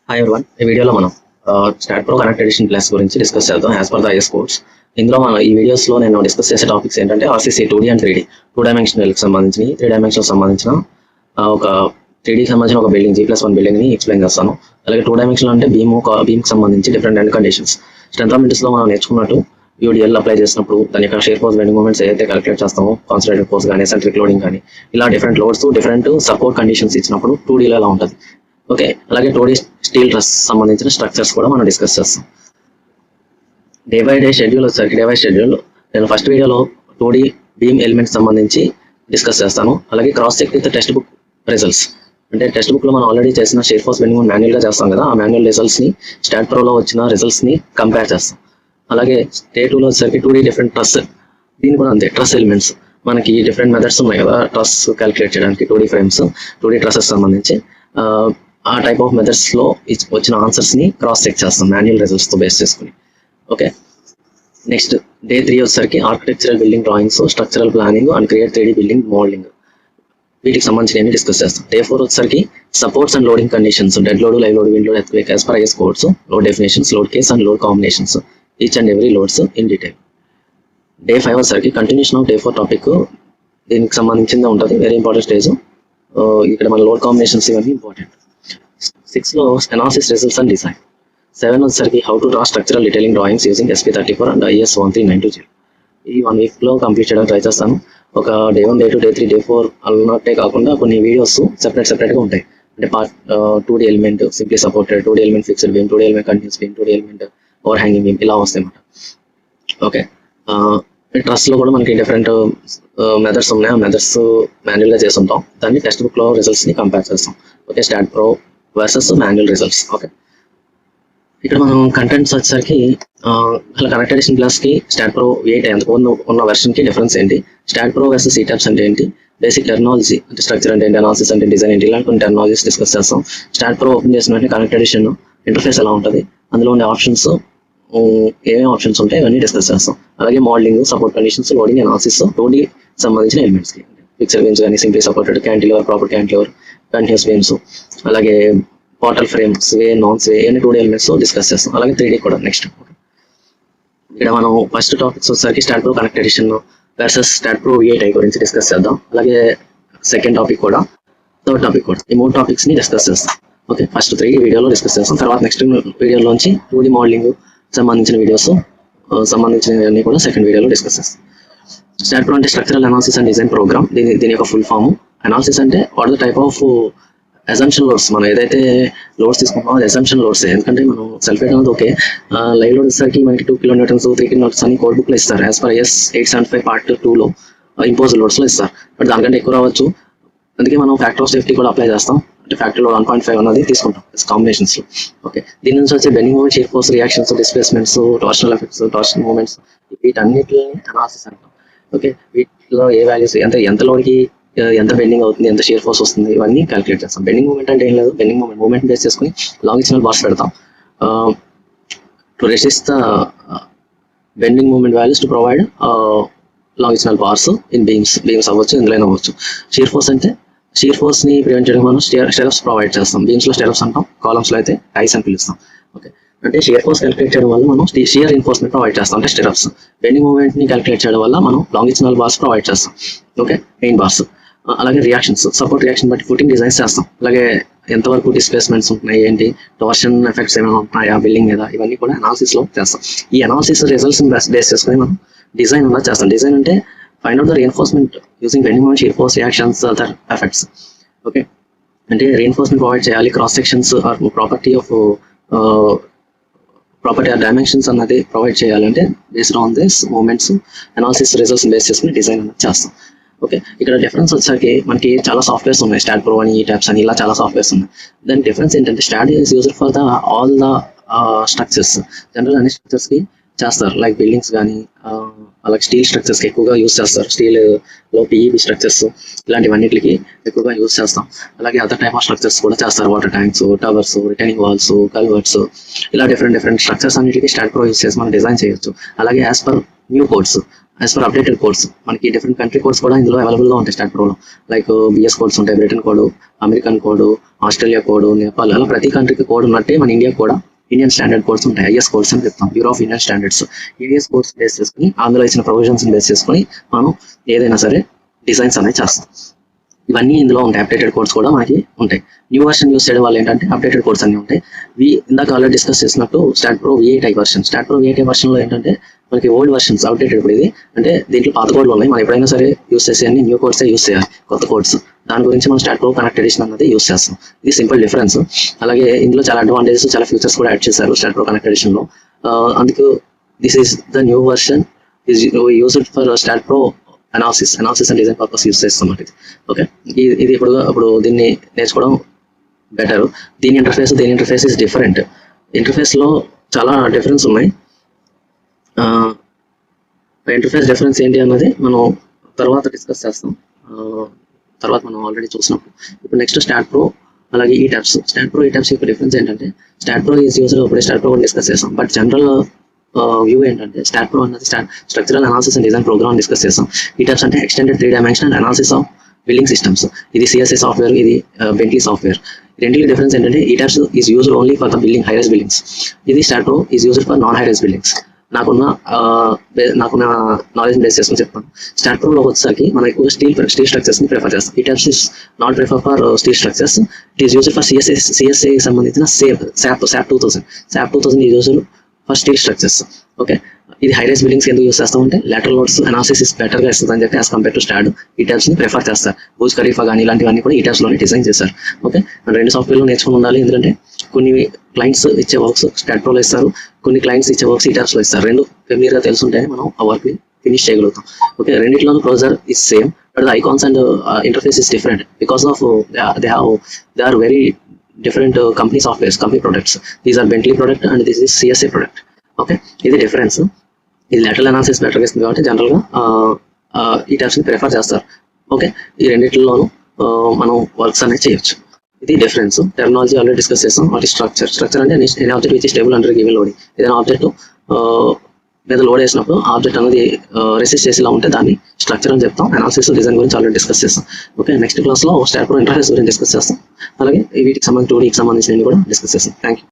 Hi everyone, ఈ వీడియోలో మనం STAAD Pro connect edition plus గురించి డిస్కస్ చేద్దాం as per the IS codes. ఇందులో మనం ఈ వీడియోస్లో నేను డిస్కస్ చేసే టాపిక్స్ ఏంటంటే ఆర్సీసీ 2D అండ్ 3D 2 డైమెన్షనల్కి సంబంధించి 3 డైమెన్షనల్ సంబంధించిన ఒక 3Dకి సంబంధించిన ఒక బిల్డింగ్ G+1 బిల్డింగ్ని ఎక్స్ప్లెయిన్ చేస్తాను. అలాగే 2 డైమెన్షనల్ అంటే బీమ్కి సంబంధించి డిఫరెంట్ అండ్ కండిషన్స్ స్ట్రెంత్ లో మనం నేర్చుకున్నట్టు యూడిఎల్ అప్లై చేసినప్పుడు దాని యొక్క షేర్ ఫోర్స్ బెండింగ్ మూమెంట్స్ ఏదైతే క్యాలిక్యులేట్ చేస్తామో కాన్సన్ట్రేటెడ్ ఫోర్స్ కానీ సెంట్రిక్ లోడింగ్ కానీ ఇలా different loads different support conditions ఇచ్చినప్పుడు 2Dలో ఎలా ఉంటుంది. ఓకే, అలాగే 2D స్టీల్ ట్రస్ సంబంధించిన స్ట్రక్చర్స్ కూడా మనం డిస్కస్ చేస్తాం. డే బై డే షెడ్యూల్ నేను ఫస్ట్ వీడియోలో 2D బీమ్ ఎలిమెంట్స్ సంబంధించి డిస్కస్ చేస్తాను. అలాగే cross check with text book results అంటే టెక్స్ట్ బుక్ లో మనం ఆల్రెడీ చేసిన shear force bending moment manual గా చేస్తాం కదా, ఆ మాన్యువల్ రిజల్ట్స్ ని స్టాట్ ప్రోలో వచ్చిన రిజల్ట్స్ ని కంపేర్ చేస్తాం. అలాగే డే 2లో వచ్చేసరికి 2D డిఫరెంట్ ట్రస్, దీని కూడా అంతే ట్రస్ ఎలిమెంట్స్ మనకి డిఫరెంట్ మెథడ్స్ ఉన్నాయి కదా ట్రస్ క్యాలిక్యులేట్ చేయడానికి 2D ఫ్రేమ్స్ 2D ట్రసెస్ సంబంధించి ఆ టైప్ ఆఫ్ మెథడ్స్ లో వచ్చిన ఆన్సర్స్ ని క్రాస్ చెక్ చేస్తాం మాన్యువల్ రిజల్ట్స్ తో బేస్ చేసుకుని. ఓకే, నెక్స్ట్ డే 3 వచ్చేసరికి architectural building drawings, structural planning and create 3D building modelling వీటికి సంబంధించి డిస్కస్ చేస్తాం. డే 4 వచ్చేసరికి supports and loading conditions, dead load, live load, wind load, earthquake as per is codes, load definitions, load case and load combinations each and every loads in detail. Day 5 వచ్చేసరికి continuation of day 4 topic, దీనికి సంబంధించింది ఉంటుంది, very important stage. ఇక్కడ మన load combinations ఇవన్నీ important. 6లో analysis results and design. 7 వచ్చేసరికి how to draw structural detailing drawings using SP34 and IS 13920. ఈ 1 వీక్ లో కంప్లీట్ చేయడానికి ట్రై చేస్తాను. ఒక డే 1, డే 2, డే 3, డే 4 అన్నట్టే కాకుండా కొన్ని వీడియోస్ సెపరేట్ గా ఉంటాయి. అంటే part 2D element simply supported, 2D element fixed beam, 2D element continuous beam, 2D element over hanging beam ఇలా వస్తాయి అన్నమాట. ఓకే, ట్రస్ట్ లో కూడా మనకి డిఫరెంట్ మెథడ్స్ ఉన్నాయి. ఆ మెథడ్స్ మాన్యువల్ గా చేస్తుంటాం, దాన్ని టెక్స్ట్ బుక్ లో రిజల్ట్స్ ని కంపేర్ చేస్తాం. Okay, start pro versus manual results. Okay, ఇక్కడ మనం కంటెంట్స్ వచ్చేసరికి అసలు కనెక్ట్ ఎడిషన్ ప్లస్ కి స్టాట్ ప్రో 8 ఉన్న వెర్షన్ కి డిఫరెన్స్ ఏంటి, స్టాట్ ప్రో వర్సెస్ ఈటాప్స్ అంటే ఏంటి, బేసిక్ టెర్మినాలజీ అంటే స్ట్రక్చర్ అంటే ఏంటి, అనాలిసిస్ అంటే డిజైన్ ఏంటి, ఇలాంటి కొన్ని టెర్మినాలజీస్ డిస్కస్ చేస్తాం. స్టాట్ ప్రో ఓపెన్ చేసిన వెంటనే కనెక్ట్ ఎడిషన్ ఇంటర్ఫేస్ ఎలా ఉంటుంది, అందులో ఉండే ఆప్షన్స్ ఏమేమి ఆప్షన్స్ ఉంటాయి ఇవన్నీ డిస్కస్ చేస్తాం. అలాగే modelling, support conditions, loading, analysis, 2D సంబంధించిన ఎలిమెంట్స్ కి ఫిక్స్డ్ బీమ్స్ కానీ simply supported, cantilever, proper cantilever, continuous beams, అలాగే పోర్టల్ ఫ్రేమ్స్, నాన్స్ ఇవన్నీ 2D ఎలిమెంట్స్ డిస్కస్ చేస్తాం. అలాగే 3D కూడా నెక్స్ట్. ఇక్కడ మనం ఫస్ట్ టాపిక్స్ వచ్చేసరికి STAAD Pro connect edition versus STAAD Pro 8 గురించి డిస్కస్ చేద్దాం. అలాగే సెకండ్ టాపిక్ కూడా, థర్డ్ టాపిక్ కూడా, ఈ 3 టాపిక్స్ ని డిస్కస్ చేస్తాం. ఓకే, ఫస్ట్ 3 వీడియోలో డిస్కస్ చేస్తాం. తర్వాత నెక్స్ట్ వీడియోలోంచి 2D మోడలింగ్ సంబంధించిన వీడియోస్ సంబంధించినవన్నీ కూడా సెకండ్ వీడియోలో డిస్కస్ చేస్తాం. స్టాట్ ప్రో అంటే structural analysis and design program. దీని యొక్క ఫుల్ ఫామ్. అనాలిసిస్ అంటే what the type of assumption loads, మనం ఏదైతే లోడ్స్ తీసుకుంటామో అది అజంప్షన్ లోడ్స్. ఎందుకంటే మనం సల్ఫేట్ అనేది ఓకే, లైవ్ లోడ్ వచ్చేసరికి మనకి 2 kN 3 kN అని కోడ్ బుక్ లో ఇస్తారు. యాజ్ పర్ IS 875 పార్ట్ 2లో ఇంపోజ్ లోడ్స్ లో ఇస్తారు. బట్ దానికంటే ఎక్కువ రావచ్చు. అందుకే మనం ఫ్యాక్టర్ ఆఫ్ సేఫ్టీ కూడా అప్లై చేస్తాం. అంటే ఫ్యాక్టర్ లో 1.5 అన్నది తీసుకుంటాం కాంబినేషన్స్ లో. ఓకే, దీని నుంచి వచ్చే bending moment, shear force, reactions, displacements, torsional effects, torsion moments, వీటన్నిటిని అనాలిసిస్ అంటాం. ఓకే, వీటిలో ఏ వాల్యూస్ ఎంత లోడ్కి ఎంత బెండింగ్ అవుతుంది, ఎంత షేర్ ఫోర్స్ వస్తుంది, ఇవన్నీ క్యాలిక్యులేట్ చేస్తాం. బెండింగ్ మూమెంట్ అంటే ఏం లేదు, బెండింగ్ మూమెంట్ బేస్ చేసుకుని లాంగిట్యూడినల్ బార్స్ పెడతాం. To resist the bending moment values to provide longitudinal bars in beams అవ్వచ్చు, ఇందులో అవ్వచ్చు. షేర్ ఫోర్స్ అంటే షేర్ ఫోర్స్ ని ప్రివెంట్ చేయడం మనం స్టెరప్స్ ప్రొవైడ్ చేస్తాం. బీమ్స్ లో స్టెరప్స్ అంటాం, కాలమ్స్ లో అయితే టైస్ అని పిలుస్తాం. ఓకే, అంటే షేర్ ఫోర్స్ క్యాలిక్యులేట్ చేయడం వల్ల మనం షియర్ రిన్ఫోర్స్మెంట్ ప్రొవైడ్ చేస్తాం, అంటే స్టెరప్స్. బెండింగ్ మూమెంట్ ని క్యాలిక్యులేట్ చేయడం వల్ల మనం లాంగిట్యూడినల్ బార్స్ ప్రొవైడ్ చేస్తాం. Okay, main bars. అలాగే రియాక్షన్స్, సపోర్ట్ రియాక్షన్ బట్టి ఫుటింగ్ డిజైన్స్ చేస్తాం. అలాగే ఎంతవరకు డిస్ప్లేస్మెంట్స్ ఉంటున్నాయి, ఏంటి టార్షన్ ఎఫెక్ట్స్ ఏమైనా ఉంటున్నాయా బిల్డింగ్ మీద, ఇవన్నీ కూడా అనాలిసిస్ లో చేస్తాం. ఈ అనాలిసిస్ రిజల్ట్స్ బేస్ చేసుకుని మనం డిజైన్ అలా చేస్తాం. డిజైన్ అంటే find out the reinforcement using bending moment, shear force, reactions, other effects. Okay, అంటే రీఎన్ఫోర్స్మెంట్ ప్రొవైడ్ చేయాలి, cross sections or property or dimensions అన్నది ప్రొవైడ్ చేయాలంటే based on this moments analysis results base చేసుకుని design అన్నది చేస్తాం. Okay, ఇక్కడ difference వచ్చేసరికి మనకి చాలా సాఫ్ట్వేర్స్ ఉన్నాయి, స్టాట్ ప్రో అని, ఈటాప్స్ అని, ఇలా చాలా సాఫ్ట్వేర్స్ ఉన్నాయి. దాని డిఫరెన్స్ ఏంటంటే start is used for the all the structures. General అన్ని స్ట్రక్చర్స్ కి చేస్తారు, లైక్ బిల్డింగ్స్ కానీ అలాగే స్టీల్ స్ట్రక్చర్స్ కి ఎక్కువగా యూజ్ చేస్తారు. స్టీల్ లో PEB స్ట్రక్చర్స్ ఇలాంటివన్నిటికి ఎక్కువగా యూజ్ చేస్తాం. అలాగే అదర్ టైప్ ఆఫ్ స్ట్రక్చర్స్ కూడా చేస్తారు, water tanks, towers, retaining walls, culverts, ఇలా డిఫరెంట్ స్ట్రక్చర్స్ అన్నిటికీ స్టాట్ ప్రో యూజ్ చేసి మనం డిజైన్ చేయొచ్చు. అలాగే as per new codes as per updated codes మనకి డిఫరెంట్ కంట్రీ కోడ్స్ కూడా ఇందులో అవైలబుల్గా ఉంటాయి స్టార్ట్ ప్రోలో. లైక్ బిఎస్ కోడ్స్ ఉంటాయి, Britain code, American code, Australia code, Nepal, అలా ప్రతి కంట్రీకి కోడ్ ఉన్నట్టే మన ఇండియా కూడా ఇండియన్ స్టాండర్డ్ కోడ్స్ ఉంటాయి, ఐఎస్ కోడ్స్ అని చెప్తాం, bureau of Indian standards. ES codes base చేసుకుని అందులో ఇచ్చిన ప్రొవిజన్స్ బేస్ చేసుకుని మనం ఏదైనా సరే డిజైన్స్ అనేది చేస్తాం. ఇవన్నీ ఇందులో ఉంటాయి. అప్డేటెడ్ కోడ్స్ కూడా మనకి ఉంటాయి. న్యూ వర్షన్ యూస్ చేయడం వల్ల ఏంటంటే అప్డేటెడ్ కోడ్స్ అన్ని ఉంటాయి. ఇందాక ఆల్రెడీ డిస్కస్ చేసినట్టు start pro V8i version. Start pro V8i వర్షన్లో ఏంటంటే మనకి ఓల్డ్ వర్షన్స్ అవుట్డేటెడ్. ఇప్పుడు ఇది అంటే దీంట్లో పాత కోడ్లు ఉన్నాయి, మనం ఎప్పుడైనా సరే యూస్ చేసే అన్ని న్యూ కోడ్సే యూస్ చేయాలి, కొత్త కోడ్స్. దాని గురించి మనం స్టార్ట్ ప్రో కనెక్ట్ ఎడిషన్ అన్నది యూస్ చేస్తాం. ఇది సింపుల్ డిఫరెన్స్. అలాగే ఇందులో చాలా అడ్వాంటేజెస్, చాలా ఫీచర్స్ కూడా యాడ్ చేశారు స్టార్ట్ ప్రో కనెక్ట్ ఎడిషన్లో. అందుకు this is the new version is used for STAAD Pro analysis and design purpose use చేస్తాం ఇది. ఓకే, ఇది ఇప్పుడు దీన్ని నేర్చుకోవడం బెటర్. దీని ఇంటర్ఫేస్ ఇస్ డిఫరెంట్. ఇంటర్ఫేస్లో చాలా డిఫరెన్స్ ఉన్నాయి. ఇంటర్ఫేస్ డిఫరెన్స్ ఏంటి అన్నది మనం తర్వాత డిస్కస్ చేస్తాం, తర్వాత మనం ఆల్రెడీ చూసినప్పుడు. ఇప్పుడు నెక్స్ట్ స్టార్ట్ ప్రో అలాగే ETABS. STAAD Pro ETABS యొక్క డిఫరెన్స్ ఏంటంటే స్టార్ట్ ప్రో ఈజ్ యూజర్ అప్పుడే స్టార్ట్ ప్రో డిస్కస్ చేస్తాం. బట్ జనరల్ వ్యూ ఏంటంటే స్టార్ట్ ప్రో అన్నది structural analysis and design program discuss చేస్తాం. ఈ టైప్స్ అంటే extended 3-dimensional analysis of building systems. ఇది CSA software, ఇది బెంట్లీ సాఫ్ట్వేర్. రెండింటి డిఫరెన్స్ ఏంటంటే ETABS is used only for the building, high rise buildings. ఇది STAAD Pro is used for non high rise buildings. నాకున్న knowledge base చేసుకుని చెప్తాను. Start ప్రోలో వచ్చేసరికి మనం ఎక్కువ స్టీల్ స్ట్రక్చర్స్ ని ప్రిఫర్ చేస్తాం. ఈ types is not prefer for steel structures. It is used for CSA సంబంధించిన SAP 2000 is used for steel structures. Okay, ఇది హై రైజ్ బిల్డింగ్స్ ఎందుకు యూస్ చేస్తాం అంటే lateral loads analysis is better గా ఇస్తుంది అని చెప్పి యాజ్ కంపేర్ టు స్టార్ట్ ఈ టైప్స్ ని ప్రిఫర్ చేస్తారు. బూజ్ ఖలీఫా కానీ ఇలాంటివన్నీ కూడా ఈ టైప్స్ లోనే డిజైన్ చేశారు. ఓకే, రెండు సాఫ్ట్వేర్లో నేర్చుకుని ఉండాలి. ఎందుకంటే కొన్ని క్లయింట్స్ ఇచ్చే వర్క్స్ స్టార్ట్ ప్రోలో ఇస్తారు, కొన్ని క్లయింట్స్ ఇచ్చే వర్క్స్ ఈ టైప్స్ లో ఇస్తారు. రెండు ఫెమిలియర్ గా తెలుసుంటేనే మనం ఆ వర్క్ ని ఫినిష్ చేయగలుగుతాం. ఓకే, రెండిట్లోనూ closure is same, but the icons and interface is different because of they are very different company softwares, company products. These are Bentley product and this is CSA product. Okay, ఇది difference. ఇది lateral analysis better ఇస్తుంది కాబట్టి జనరల్గా ఈ టైప్స్ని prefer చేస్తారు. Okay, ఈ రెండింటిలోనూ మనం వర్క్స్ అనేది చేయొచ్చు. ఇది డిఫరెన్స్. టెర్మినాలజీ ఆల్రెడీ డిస్కస్ చేస్తాం. వాటి స్ట్రక్చర్ అంటే any object which is stable under given loading. ఏదైనా ఆబ్జెక్ట్ మీద లోడ్ వేసినప్పుడు ఆబ్జెక్ట్ అనేది రెసిస్ట్ చేసేలా ఉంటే దాన్ని స్ట్రక్చర్ అని చెప్తాం. అనాలిసిస్ డిజైన్ గురించి ఆల్రెడీ డిస్కస్ చేస్తాం. ఓకే, నెక్స్ట్ క్లాస్లో స్టార్ట్ ప్రో ఇంటర్ఫేస్ గురించి డిస్కస్ చేస్తాం. అలాగే వీటికి సంబంధించి 2Dకి సంబంధించినవి కూడా డిస్కస్ చేస్తాం. Thank you.